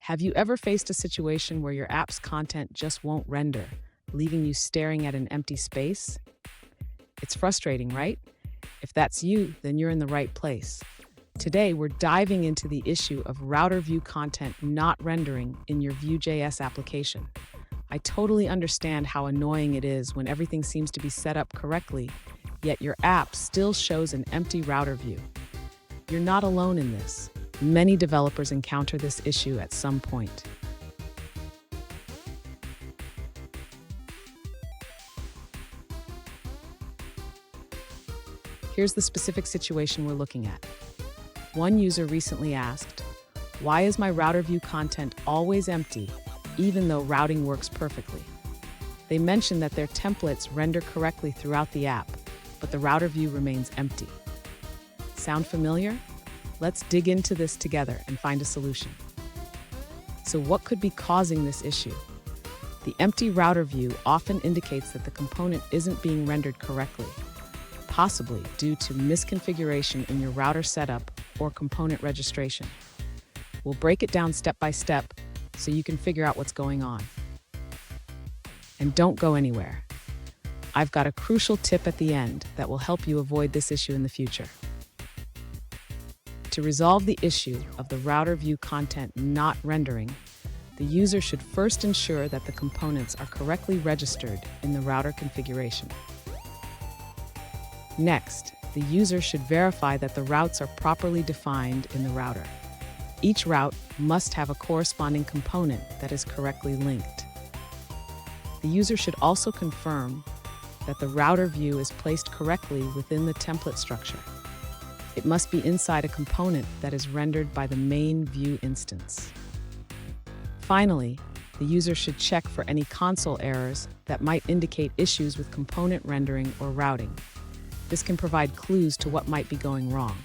Have you ever faced a situation where your app's content just won't render, leaving you staring at an empty space? It's frustrating, right? If that's you, then you're in the right place. Today, we're diving into the issue of router view content not rendering in your Vue.js application. I totally understand how annoying it is when everything seems to be set up correctly, yet your app still shows an empty router view. You're not alone in this. Many developers encounter this issue at some point. Here's the specific situation we're looking at. One user recently asked, "Why is my router view content always empty, even though routing works perfectly?" They mentioned that their templates render correctly throughout the app, but the router view remains empty. Sound familiar? Let's dig into this together and find a solution. So what could be causing this issue? The empty router view often indicates that the component isn't being rendered correctly, possibly due to misconfiguration in your router setup or component registration. We'll break it down step by step so you can figure out what's going on. And don't go anywhere. I've got a crucial tip at the end that will help you avoid this issue in the future. To resolve the issue of the router view content not rendering, the user should first ensure that the components are correctly registered in the router configuration. Next, the user should verify that the routes are properly defined in the router. Each route must have a corresponding component that is correctly linked. The user should also confirm that the router view is placed correctly within the template structure. It must be inside a component that is rendered by the main Vue instance. Finally, the user should check for any console errors that might indicate issues with component rendering or routing. This can provide clues to what might be going wrong.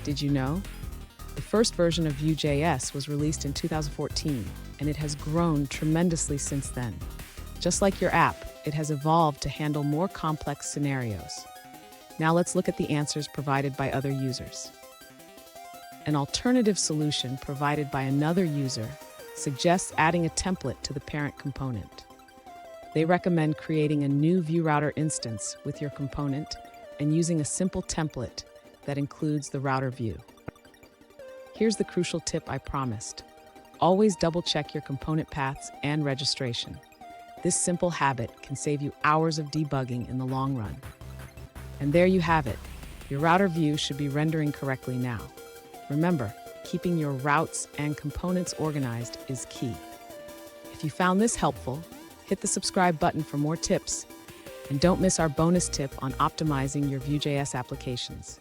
Did you know? The first version of Vue.js was released in 2014, and it has grown tremendously since then. Just like your app, it has evolved to handle more complex scenarios. Now let's look at the answers provided by other users. An alternative solution provided by another user suggests adding a template to the parent component. They recommend creating a new Vue Router instance with your component and using a simple template that includes the router view. Here's the crucial tip I promised. Always double-check your component paths and registration. This simple habit can save you hours of debugging in the long run. And there you have it. Your router view should be rendering correctly now. Remember, keeping your routes and components organized is key. If you found this helpful, hit the subscribe button for more tips, and don't miss our bonus tip on optimizing your Vue.js applications.